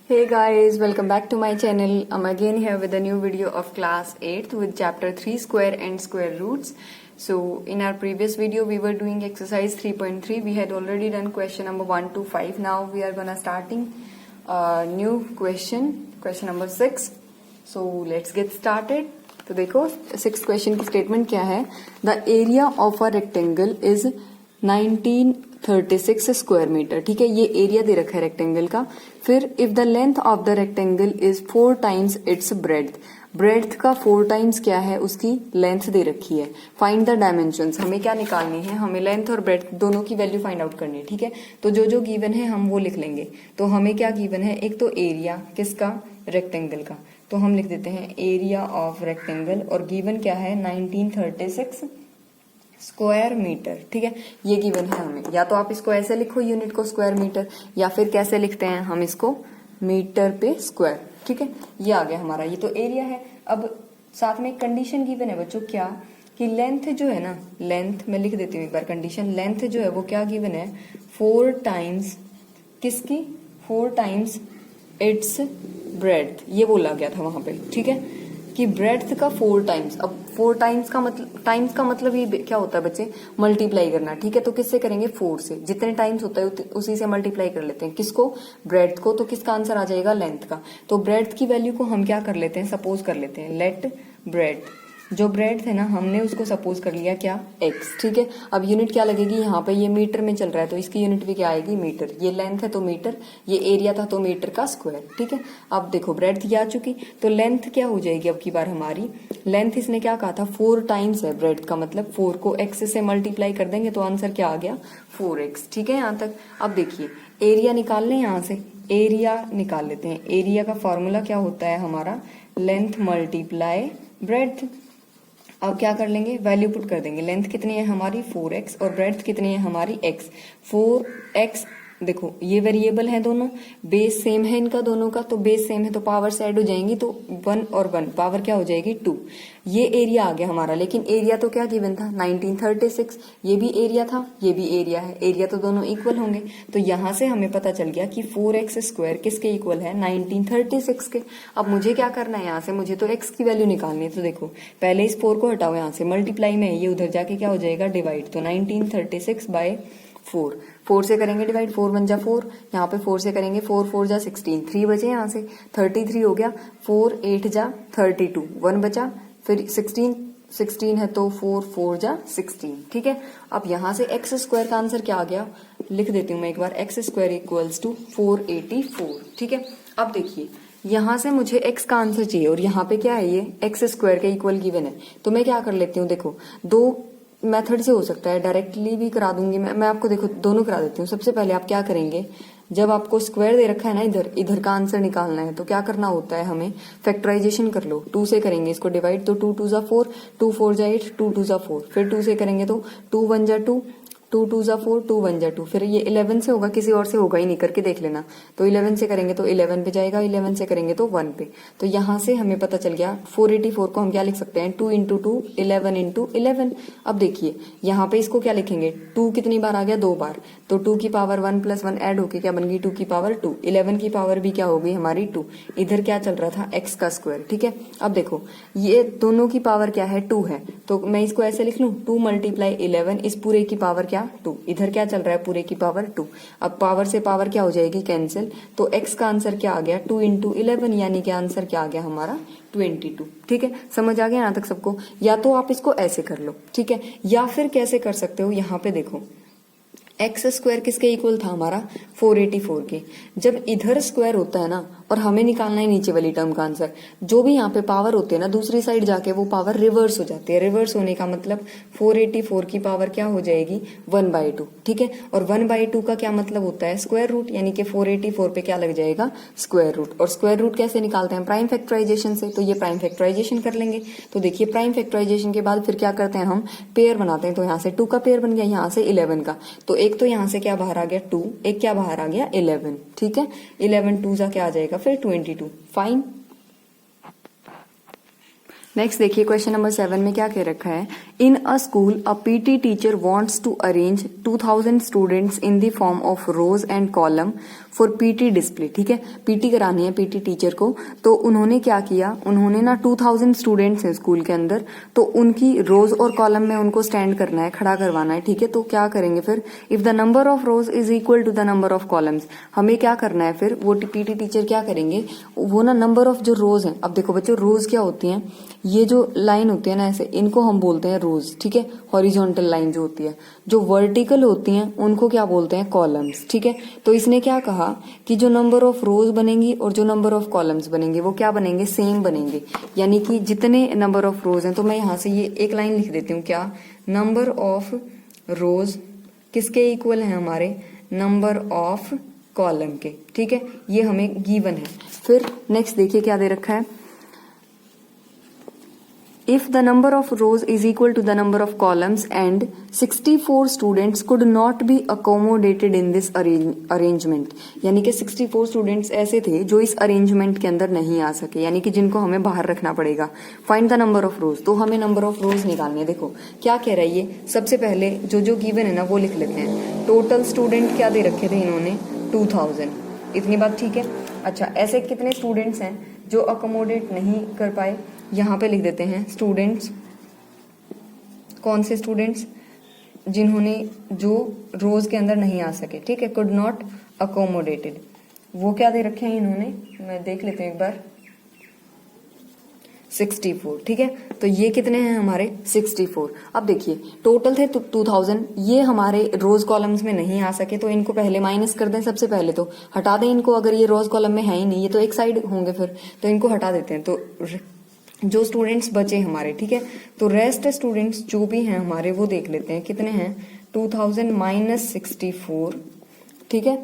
Hey guys, welcome back to my channel. I'm again here with a new video of class 8th with chapter 3 square and square roots. So in our previous video we were doing exercise 3.3. We had already done question number 1 to 5. Now we are gonna starting a new question number 6. So let's get started. तो देखो 6th question की statement क्या है. The area of a rectangle is 1936 square metre. ठीक है, ये area दे रखा है रेक्टेंगल का. फिर if the length of the rectangle is 4 times it's breadth. Breadth का 4 टाइम्स क्या है, उसकी लेंथ दे रखी है. Find the dimensions. हमें क्या निकालनी है, हमें लेंथ और ब्रेड्थ दोनों की वैल्यू फाइंड आउट करनी है. ठीक है, तो जो जो गिवन है हम वो लिख लेंगे. तो हमें क्या गिवन है, एक तो एरिया किसका, रेक्टेंगल का. तो हम लिख देते हैं एरिया ऑफ रेक्टेंगल और गिवन क्या है 1936 स्क्वायर मीटर. ठीक है, ये गिवन है हमें. या तो आप इसको ऐसे लिखो यूनिट को स्क्वायर मीटर, या फिर कैसे लिखते हैं हम इसको मीटर पे स्क्वायर. ठीक है, ये आ गया हमारा, ये तो एरिया है. अब साथ में एक कंडीशन गिवन है बच्चों, क्या कि लेंथ जो है ना, लेंथ मैं लिख देती हूँ एक बार कंडीशन. लेंथ जो है वो क्या गिवन है, 4 टाइम्स किसकी, 4 टाइम्स इट्स ब्रेड्थ. ये बोला गया था वहां पे. ठीक है, कि ब्रेड्थ का 4 टाइम्स. अब 4 टाइम्स का मतलब ये क्या होता है बच्चे, मल्टीप्लाई करना. ठीक है, तो किससे करेंगे, 4 से. जितने टाइम्स होता है उसी से मल्टीप्लाई कर लेते हैं. किसको, ब्रेड्थ को. तो किसका आंसर आ जाएगा, लेंथ का. तो ब्रेड्थ की वैल्यू को हम क्या कर लेते हैं, सपोज कर लेते हैं. लेट ब्रेड्थ, जो ब्रेड्थ है ना हमने उसको सपोज कर लिया क्या, x. ठीक है, अब यूनिट क्या लगेगी, यहाँ पे ये मीटर में चल रहा है तो इसकी यूनिट भी क्या आएगी, मीटर. ये लेंथ है तो मीटर, ये एरिया था तो मीटर का स्क्वायर. ठीक है, अब देखो ब्रेड्थ ये आ चुकी, तो लेंथ क्या हो जाएगी अब की बार हमारी. लेंथ इसने क्या कहा था, 4 टाइम्स है ब्रेड्थ का, मतलब 4 को x से मल्टीप्लाई कर देंगे तो आंसर क्या आ गया, 4x. ठीक है, यहाँ तक. अब देखिए एरिया निकाल लें, यहाँ से एरिया निकाल लेते हैं. एरिया का फॉर्मूला क्या होता है हमारा, लेंथ मल्टीप्लाई ब्रेड्थ. अब क्या कर लेंगे, वैल्यू पुट कर देंगे. लेंथ कितनी है हमारी 4x और ब्रेड्थ कितनी है हमारी x. 4x देखो ये वेरिएबल है दोनों, बेस सेम है इनका दोनों का, तो बेस सेम है तो पावर से ऐड हो जाएंगी, तो 1 और 1 पावर क्या हो जाएगी 2. ये एरिया आ गया हमारा. लेकिन एरिया तो क्या गिवन था 1936, ये भी एरिया था ये भी एरिया है. एरिया तो दोनों इक्वल होंगे. तो यहां से हमें पता चल गया कि 4x स्क्वायर किसके इक्वल है, 1936 के. अब मुझे क्या करना है, यहाँ से मुझे तो x की वैल्यू निकालनी है. तो देखो पहले इस 4 को हटाओ, यहाँ से मल्टीप्लाई में ये उधर जाके क्या हो जाएगा, डिवाइड. तो 1936 बाय 4 से करेंगे डिवाइड, 4 1 जा 4, यहाँ पे 4 से करेंगे 4 4 जा 16, 3 बचे यहाँ से, 33 हो गया. 4 8 जा 32, 1 बचा, फिर 16 है तो 4 4 जा 16. ठीक है, अब यहाँ से x स्क्वायर का आंसर क्या आ गया, लिख देती हूँ मैं एक बार. x square equals to 484. ठीक है, अब देखिए यहाँ से मुझे x का आंसर चाहिए और यहाँ पे क्या है, ये x स्क्वायर के इक्वल गिवन है. तो मैं क्या कर लेती हूँ, देखो 2 मेथड से हो सकता है, डायरेक्टली भी करा दूंगी मैं आपको. देखो दोनों करा देती हूँ. सबसे पहले आप क्या करेंगे, जब आपको स्क्वायर दे रखा है ना, इधर का आंसर निकालना है, तो क्या करना होता है हमें, फैक्टराइजेशन कर लो. 2 से करेंगे इसको डिवाइड, तो 2 2 जा 4, 2 4 जा 8, 2 2 जा 4. फिर 2 से करेंगे तो 2 1 जा 2, 2 2 जा 4, 2 1 जा 2. फिर ये 11 से होगा, किसी और से होगा ही नहीं, करके देख लेना. तो 11 से करेंगे तो 11 पे जाएगा, 11 से करेंगे तो 1 पे. तो यहाँ से हमें पता चल गया 484 को हम क्या लिख सकते हैं, 2 इंटू 2 11 इंटू 11. अब देखिए यहाँ पे इसको क्या लिखेंगे, 2 कितनी बार आ गया, 2 बार. तो 2 की पावर 1 प्लस 1 ऐड होके क्या बन गई, 2 की पावर 2. 11 की पावर भी क्या हो गई हमारी 2. इधर क्या चल रहा था, x का स्क्वायर. ठीक है, अब देखो ये दोनों की पावर क्या है, 2 है. तो मैं इसको ऐसे लिख लूं, 2 मल्टीप्लाई 11, इस पूरे की पावर क्या 2. इधर क्या चल रहा है, पूरे की पावर 2. अब पावर से पावर क्या हो जाएगी, कैंसिल. तो x का आंसर क्या आ गया, 2 इंटू 11, यानी कि आंसर क्या आ गया हमारा 22. ठीक है, समझ आ गया यहाँ तक सबको. या तो आप इसको ऐसे कर लो, ठीक है, या फिर कैसे कर सकते हो, यहाँ पे देखो x स्क्वायर किसके इक्वल था हमारा, 484 के. जब इधर स्क्वायर होता है ना, और हमें निकालना है नीचे वाली टर्म का आंसर, जो भी यहाँ पे पावर होते हैं ना दूसरी साइड जाके वो पावर रिवर्स हो जाती है. रिवर्स होने का मतलब 484 की पावर क्या हो जाएगी, 1/2. ठीक है, और 1/2 का क्या मतलब होता है, स्क्वायर रूट, यानी कि 484 पे क्या लग जाएगा, स्क्वायर रूट. और स्क्वायर रूट कैसे निकालते हैं, प्राइम फैक्टराइजेशन से. तो ये प्राइम फैक्टराइजेशन कर लेंगे. तो देखिए प्राइम फैक्टराइजेशन के बाद फिर क्या करते हैं, हम पेयर बनाते हैं. तो यहाँ से 2 का पेयर बन गया, यहाँ से 11 का. तो एक तो यहाँ से क्या बाहर आ गया 2, एक क्या बाहर आ गया 11. ठीक है, 11 2 जा क्या आ जाएगा फिर 22. फाइन. नेक्स्ट देखिए क्वेश्चन नंबर 7 में क्या कह रखा है, in a school a PT teacher wants to arrange 2000 students in the form of rows and column for PT display. ठीक है, पीटी करानी है पीटी टीचर को, तो उन्होंने क्या किया, उन्होंने ना 2000 स्टूडेंट्स हैं स्कूल के अंदर, तो उनकी रोज और कॉलम में उनको स्टैंड करना है, खड़ा करवाना है। ठीक है, तो क्या करेंगे फिर, if the number of rows is equal to the number of columns, हमें क्या करना है फिर, वो पीटी टीचर क्या करेंगे, वो ना नंबर ऑफ जो रोज हैं, अब देखो बच्चों रोज क्या होती हैं, ये जो लाइन होती है ना ऐसे, इनको हम बोलते हैं रोज। ठीक है, हॉरिजॉन्टल लाइन जो होती है, जो वर्टिकल होती हैं उनको क्या बोलते हैं, कॉलम्स। ठीक है, तो इसने क्या कहा कि जो नंबर ऑफ रोज बनेंगी और जो नंबर ऑफ कॉलम्स बनेंगे वो क्या बनेंगे, सेम बनेंगे, यानी कि जितने नंबर ऑफ रोज हैं, तो मैं यहां से ये एक लाइन लिख देती हूँ, क्या, नंबर ऑफ रोज किसके इक्वल है, हमारे नंबर ऑफ कॉलम के। ठीक है, ये हमें गिवन है। फिर नेक्स्ट देखिए क्या दे रखा है, if the number of rows is equal to the number of columns and 64 students could not be accommodated in this arrangement, यानी कि 64 स्टूडेंट्स ऐसे थे जो इस अरेंजमेंट के अंदर नहीं आ सके, यानी कि जिनको हमें बाहर रखना पड़ेगा। फाइंड द नंबर ऑफ रोज, तो हमें नंबर ऑफ रोज निकालनी है। देखो क्या कह रहा है ये, सबसे पहले जो जो गिवन है ना वो लिख लेते हैं। टोटल स्टूडेंट क्या दे रखे थे इन्होंने, 2000, इतनी बात ठीक है। अच्छा, ऐसे कितने स्टूडेंट्स हैं जो अकोमोडेट नहीं कर पाए, यहाँ पे लिख देते हैं स्टूडेंट्स, कौन से स्टूडेंट्स, जिन्होंने जो रोज के अंदर नहीं आ सके। ठीक है, कुड नॉट अकोमोडेटेड, वो क्या दे रखे हैं इन्होंने, मैं देख लेते हैं एक बार, 64। ठीक है, तो ये कितने हैं हमारे, 64। अब देखिए टोटल थे 2000, ये हमारे रोज कॉलम्स में नहीं आ सके, तो इनको पहले माइनस कर दें, सबसे पहले तो हटा दें इनको, अगर ये रोज कॉलम में है ही नहीं, ये तो एक साइड होंगे फिर, तो इनको हटा देते हैं। तो जो स्टूडेंट्स बचे हमारे, ठीक है, तो रेस्ट स्टूडेंट्स जो भी हैं हमारे वो देख लेते हैं कितने हैं, 2000 माइनस 64। ठीक है,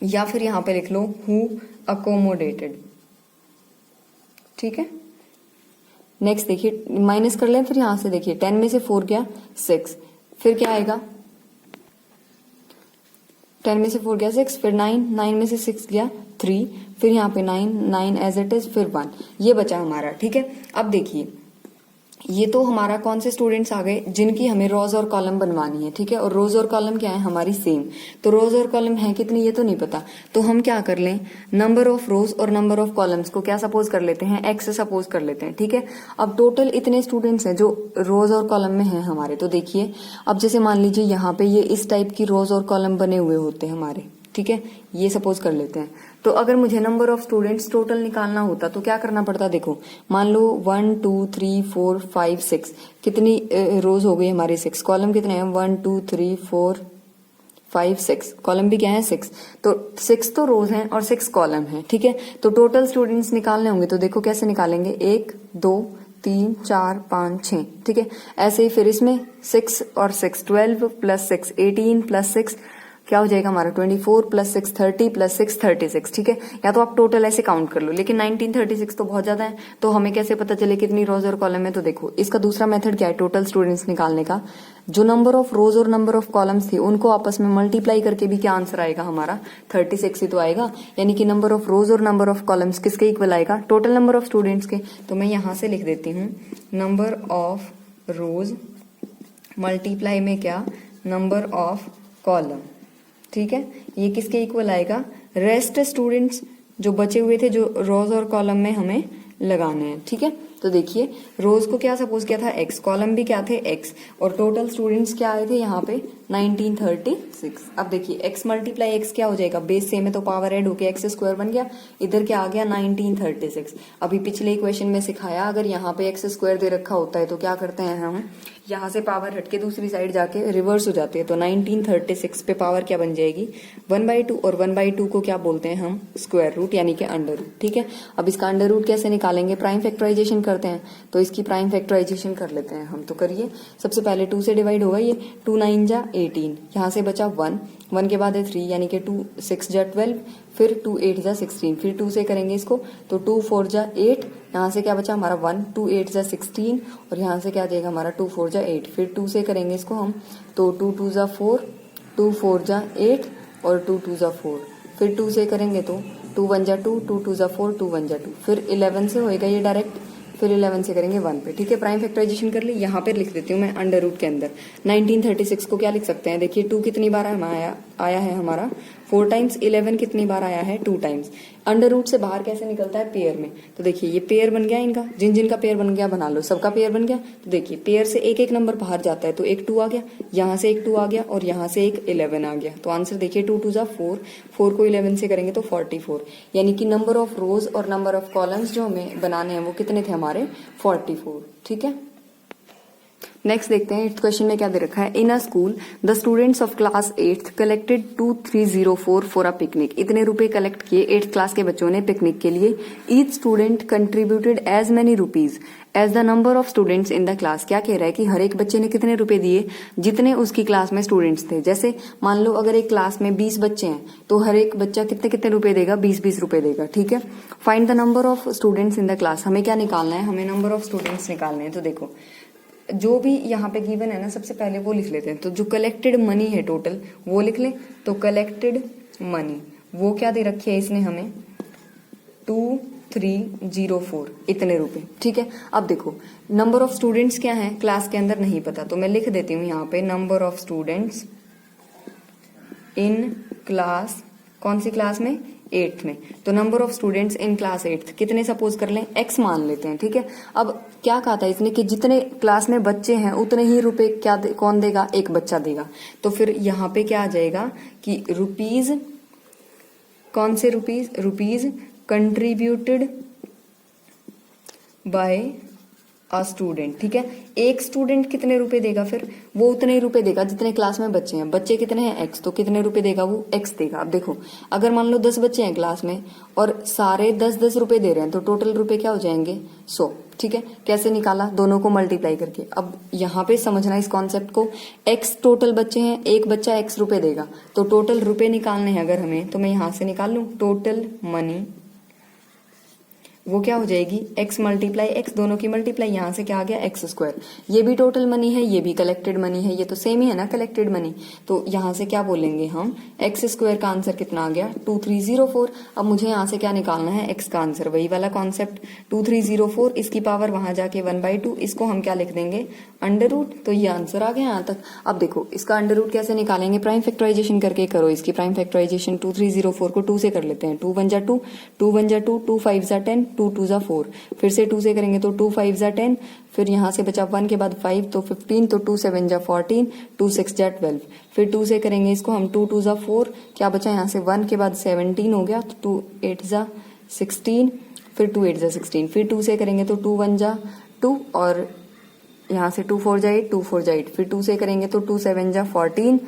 या फिर यहां पे लिख लो हु अकोमोडेटेड। ठीक है, नेक्स्ट देखिए माइनस कर लें, फिर यहां से देखिए 10 में से 4 गया 6, फिर क्या आएगा, 10 में से 4 गया 6, फिर 9 में से 6 गया 3, फिर यहाँ पे 9 एज इट इज, फिर 1, ये बचा हमारा। ठीक है, अब देखिए ये तो हमारा कौन से स्टूडेंट्स आ गए जिनकी हमें रोज और कॉलम बनवानी है। ठीक है, और रोज और कॉलम क्या है हमारी सेम, तो रोज और कॉलम है कितनी ये तो नहीं पता, तो हम क्या कर लें, नंबर ऑफ रोज और नंबर ऑफ कॉलम्स को क्या सपोज कर लेते हैं, एक्स सपोज कर लेते हैं। ठीक है, अब टोटल इतने स्टूडेंट्स हैं जो रोज और कॉलम में हैं हमारे, तो देखिए अब जैसे मान लीजिए यहाँ पे ये इस टाइप की रोज और कॉलम बने हुए होते हैं हमारे। ठीक है, ये सपोज कर लेते हैं, तो अगर मुझे नंबर ऑफ स्टूडेंट्स टोटल निकालना होता तो क्या करना पड़ता, देखो मान लो 1 2 3 4 5 6, कितनी रोज हो गई हमारी, 6, कॉलम कितने हैं, 1 2 3 4 5 6, कॉलम भी क्या है 6, तो 6 तो रोज हैं और 6 कॉलम हैं। ठीक है, तो टोटल स्टूडेंट्स निकालने होंगे, तो देखो कैसे निकालेंगे, 1 2 3 4 5 6। ठीक है, ऐसे ही फिर इसमें 6 और 6 12 प्लस 6 18 प्लस 6 क्या हो जाएगा हमारा 24 प्लस 6 30 प्लस 6 36। ठीक है, या तो आप टोटल ऐसे काउंट कर लो, लेकिन 1936 तो बहुत ज्यादा है, तो हमें कैसे पता चले कितनी रोज और कॉलम है, तो देखो इसका दूसरा मेथड क्या है टोटल स्टूडेंट्स निकालने का, जो नंबर ऑफ रोज और नंबर ऑफ कॉलम्स थी उनको आपस में मल्टीप्लाई करके भी क्या आंसर आएगा हमारा 36 ही तो आएगा, यानी कि नंबर ऑफ रोज और नंबर ऑफ कॉलम्स किसके इक्वल आएगा, टोटल नंबर ऑफ स्टूडेंट्स के। तो मैं यहां से लिख देती हूँ नंबर ऑफ रोज मल्टीप्लाई में क्या, नंबर ऑफ कॉलम। ठीक है, ये किसके इक्वल आएगा, रेस्ट स्टूडेंट्स जो बचे हुए थे जो रोज और कॉलम में हमें लगाने हैं। ठीक है, तो देखिए रोज को क्या सपोज किया था x, कॉलम भी क्या थे x, और टोटल स्टूडेंट्स क्या आए थे यहाँ पे 1936। अब देखिए x मल्टीप्लाई x क्या हो जाएगा, बेस सेम है तो पावर ऐड होके x स्क्वायर बन गया, इधर क्या आ गया 1936। अभी पिछले इक्वेशन में सिखाया अगर यहाँ पे x स्क्वायर दे रखा होता है तो क्या करते हैं हम, यहाँ से पावर हटके दूसरी साइड जाके रिवर्स हो जाते हैं, तो 1936 पे पावर क्या बन जाएगी 1/2, और 1/2 को क्या बोलते हैं हम, स्क्वायर रूट यानी कि अंडर रूट। ठीक है, अब इसका अंडर रूट कैसे निकालेंगे, प्राइम फैक्टराइजेशन करते हैं, तो इसकी प्राइम फैक्टराइजेशन कर लेते हैं हम, तो करिए सबसे पहले 2 से डिवाइड होगा, ये 2 9 जा 18, यहाँ से बचा 1 के बाद है 3 यानी कि 2 6 जा 12, फिर 2 8 जा 16, फिर 2 से करेंगे इसको तो 2 4 जा 8, यहाँ से क्या बचा हमारा 1, 2 8 जा 16, और यहाँ से क्या जाएगा हमारा 2 4 जा 8, फिर 2 से करेंगे इसको हम तो 2 2 जा 4, 2 4 जा 8 और 2 2 जा 4, फिर 2 से करेंगे तो 2 1 जा 2, 2 2 जा 4, 2 1 जा 2, फिर 11 से होएगा ये डायरेक्ट, फिर 11 से करेंगे 1 पे, ठीक है। प्राइम फैक्टराइजेशन कर ली, यहाँ पे लिख देती हूँ मैं अंडर रूट के अंदर। 1936 को क्या लिख सकते हैं, देखिए 2 कितनी बार आया है हमारा 4 टाइम्स, 11 कितनी बार आया है 2 टाइम्स। अंडर रूट से बाहर कैसे निकलता है, पेयर में। तो देखिए ये पेयर बन गया इनका, जिन जिन का पेयर बन गया बना लो, सबका पेयर बन गया। तो देखिए पेयर से एक एक नंबर बाहर जाता है, तो एक 2 आ गया, यहाँ से एक 2 आ गया और यहाँ से एक 11 आ गया। तो आंसर देखिए 2 2 4, 4 को 11 से करेंगे तो 44, यानी कि नंबर ऑफ रोज और नंबर ऑफ कॉलम्स जो हमें बनाने हैं वो कितने थे हमारे 44, ठीक है। नेक्स्ट देखते हैं 8th क्वेश्चन में क्या दे रखा है। In a school the students of class 8th collected 2304 for a picnic. इतने रुपए कलेक्ट किए 8th क्लास के बच्चों ने पिकनिक के लिए। Each student contributed as many rupees as the number of students in the class. क्या कह रहा है कि हर एक बच्चे ने कितने रुपए दिए, जितने उसकी क्लास में स्टूडेंट्स थे। जैसे मान लो अगर एक क्लास में 20 बच्चे हैं तो हर एक बच्चा कितने कितने रुपए देगा, 20-20 रुपए देगा, ठीक है। Find the number of students in the class. हमें क्या निकालना है, हमें नंबर ऑफ स्टूडेंट्स निकालने हैं। तो देखो जो भी यहाँ पे गिवन है ना, सबसे पहले वो लिख लेते हैं। तो जो कलेक्टेड मनी है टोटल वो लिख ले। तो कलेक्टेड मनी वो क्या दे रखी है इसने हमें 2304, इतने रुपए, ठीक है। अब देखो नंबर ऑफ स्टूडेंट्स क्या है क्लास के अंदर नहीं पता, तो मैं लिख देती हूँ यहाँ पे number of students in class, कौन सी क्लास में 8th में। तो number of students in class 8th कितने सपोज कर लें, x मान लेते हैं, ठीक है। अब क्या कहा था इसने कि जितने क्लास में बच्चे हैं उतने ही रुपए कौन देगा, एक बच्चा देगा। तो फिर यहाँ पे क्या आ जाएगा कि रुपीज, कौन से rupees contributed bye a student, ठीक है। एक स्टूडेंट कितने रुपए देगा, फिर वो उतने ही रुपए देगा जितने क्लास में बच्चे हैं। बच्चे कितने हैं x, तो कितने रुपए देगा वो x देगा। अब देखो अगर मान लो 10 बच्चे हैं क्लास में और सारे 10-10 रुपए दे रहे हैं तो टोटल रुपए क्या हो जाएंगे 100, ठीक है। कैसे निकाला, दोनों को मल्टीप्लाई करके। अब यहाँ पे समझना इस कॉन्सेप्ट को, x टोटल बच्चे हैं, एक बच्चा x रुपए देगा, तो टोटल रुपए निकालने हैं अगर हमें, तो मैं यहाँ से निकाल लूं टोटल मनी, वो क्या हो जाएगी x मल्टीप्लाई x, दोनों की मल्टीप्लाई, यहाँ से क्या आ गया x स्क्वायर। ये भी टोटल मनी है, ये भी कलेक्टेड मनी है, ये तो सेम ही है ना कलेक्टेड मनी। तो यहाँ से क्या बोलेंगे हम, x स्क्वायर का आंसर कितना आ गया 2304। अब मुझे यहाँ से क्या निकालना है, x का आंसर, वही वाला कॉन्सेप्ट 2304, इसकी पावर वहां जाके 1/2, इसको हम क्या लिख देंगे अंडर रूट। तो ये आंसर आ गया यहाँ तक। अब देखो इसका अंडर रूट कैसे निकालेंगे, प्राइम फैक्टराइजेशन करके करो इसकी प्राइम फैक्टराइजेशन। 2304 को 2 से कर लेते हैं, 2 1 जा 2, 2 1 जा 2, 2 5 जा 10, 2 2 जा 4, फिर से 2 से करेंगे तो 2 5 जा 10, फिर यहाँ से बचा 1 के बाद 5 तो 15, तो 2 7 जा 14, 2 6 जा 12, फिर 2 से करेंगे इसको हम 2 2 जा 4, क्या बचा यहाँ से 1 के बाद 17 हो गया, तो 2 8 जा 16, फिर 2 8 जा 16, फिर 2 से करेंगे तो 2 1 जा 2 और यहाँ से 2 4 जा 8, 2 4 जा 8, फिर 2 से करेंगे तो 2 7 जा 14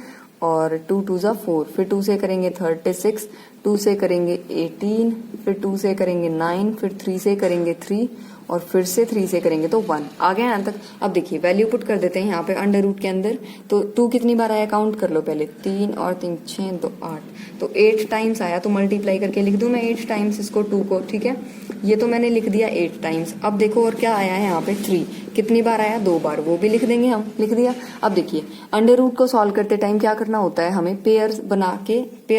और 2 2 जा 4, फिर 2 से करेंगे 36, 2 से करेंगे 18, फिर 2 से करेंगे 9, फिर 3 से करेंगे 3 और फिर से 3 से करेंगे तो 1 आ गया यहाँ तक। अब देखिए वैल्यू पुट कर देते हैं यहाँ पे अंडर रूट के अंदर। तो 2 कितनी बार आया काउंट कर लो पहले, 3 और 3 6 तो 8, तो 8 टाइम्स आया, तो मल्टीप्लाई करके लिख दूं मैं 8 टाइम्स इसको 2 को, ठीक है। ये तो मैंने लिख दिया 8 टाइम्स। अब देखो और क्या आया है यहाँ पे 3, कितनी बार आया 2 बार, वो भी लिख देंगे हम, लिख दिया। अब देखिए अंडर रूट को सॉल्व करते टाइम क्या करना होता है, हमें पेयर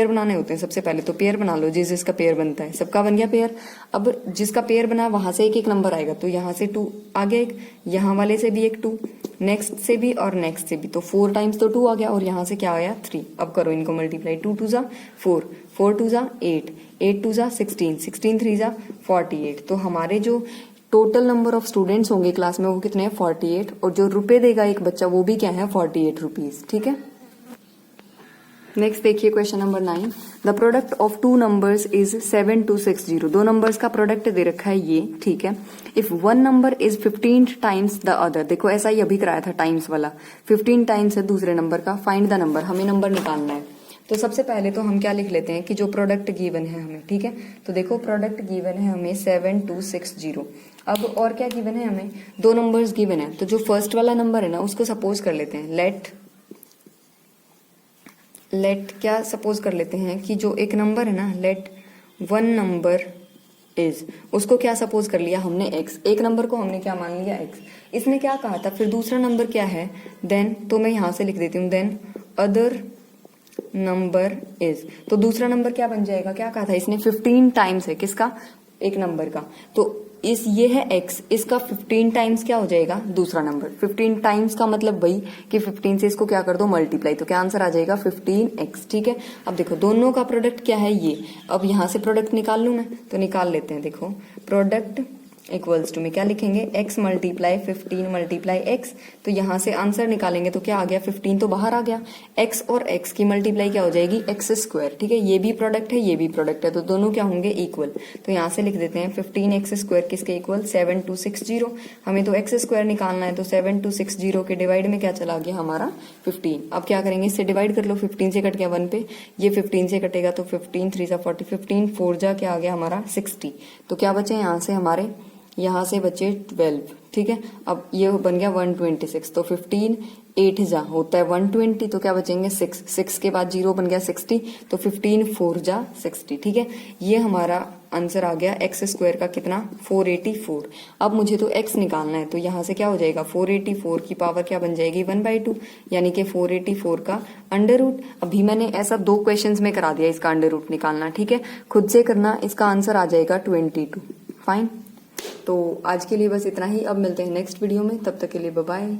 बनाने होते हैं। सबसे पहले तो पेयर बना लो, जिसका पेयर बनता है, सबका बन गया पेयर। अब जिसका पेयर बना वहां से एक एक नंबर आएगा, तो यहाँ से 2 आ गया एक, यहाँ वाले से भी एक 2, नेक्स्ट से भी और नेक्स्ट से भी, तो 4 टाइम्स तो 2 आ गया और यहाँ से क्या आया 3। अब करो इनको मल्टीप्लाई, 2 2 जा 4, 4 2 जा 8, 8 2 जा 16, 16 3 जा 48। तो हमारे जो टोटल नंबर ऑफ स्टूडेंट्स होंगे क्लास में वो कितने हैं 48, और जो रुपए देगा एक बच्चा वो भी क्या है 48 रुपीज, ठीक है। नेक्स्ट देखिए question number 9, the product of 2 numbers is 7260। 2 numbers का प्रोडक्ट दे रखा है ये, ठीक है। If 1 number is 15 times the other, देखो ऐसा ही अभी कराया था टाइम्स वाला, 15 टाइम्स है दूसरे नंबर का, फाइंड द नंबर, हमें नंबर निकालना है। तो सबसे पहले तो हम क्या लिख लेते हैं कि जो प्रोडक्ट गिवन है हमें, ठीक है। तो देखो प्रोडक्ट गिवन है हमें 7260। अब और क्या गिवन है हमें, 2 नंबर्स गिवन है, तो जो फर्स्ट वाला नंबर है ना उसको सपोज कर लेते हैं, लेट क्या सपोज कर लेते हैं कि जो एक नंबर है ना, लेट 1 नंबर इज, उसको क्या सपोज कर लिया हमने x, एक नंबर को हमने क्या मान लिया x। इसने क्या कहा था, फिर दूसरा नंबर क्या है देन, तो मैं यहां से लिख देती हूँ देन अदर नंबर इज। तो दूसरा नंबर क्या बन जाएगा, क्या कहा था इसने 15 टाइम्स है किसका, एक नंबर का, तो ये है x, इसका 15 टाइम्स क्या हो जाएगा दूसरा नंबर। 15 टाइम्स का मतलब वही कि 15 से इसको क्या कर दो मल्टीप्लाई, तो क्या आंसर आ जाएगा 15x। ठीक है, अब देखो दोनों का प्रोडक्ट क्या है ये, अब यहां से प्रोडक्ट निकाल लूं मैं, तो निकाल लेते हैं। देखो प्रोडक्ट इक्वल्स टू में क्या लिखेंगे, x मल्टीप्लाई 15 मल्टीप्लाई x, तो यहां से आंसर निकालेंगे तो क्या आ गया, 15 तो बाहर आ गया, x और x की मल्टीप्लाई क्या हो जाएगी एक्स स्क्वायर। ठीक है, ये भी प्रोडक्ट है ये भी प्रोडक्ट है, तो दोनों क्या होंगे इक्वल। तो यहां से लिख देते हैं 15x स्क्वायर किसके इक्वल, 7260। हमें तो x स्क्वायर निकालना है, तो 7260 के डिवाइड में क्या चला गया हमारा 15। अब क्या करेंगे, इससे डिवाइड कर लो, 15 से कट गया 1 पे, ये 15 से कटेगा तो 15 3 जा 40, 15 4 जा क्या आ गया हमारा 60। तो क्या बचे यहाँ से हमारे, यहाँ से बचे 12। ठीक है, अब ये बन गया 126, तो 15 8 जा होता है 120, तो क्या बचेंगे 6, 6 के बाद 0 बन गया 60, तो 15 4 जा 60। ठीक है, ये हमारा आंसर आ गया एक्स स्क्वायर का कितना 484। अब मुझे तो x निकालना है, तो यहाँ से क्या हो जाएगा 484 की पावर क्या बन जाएगी 1/2, यानी कि 484 का अंडर रूट। अभी मैंने ऐसा 2 क्वेश्चंस में करा दिया इसका अंडर रूट निकालना। ठीक है, खुद से करना, इसका आंसर आ जाएगा 22। फाइन, तो आज के लिए बस इतना ही, अब मिलते हैं नेक्स्ट वीडियो में, तब तक के लिए बाय बाय।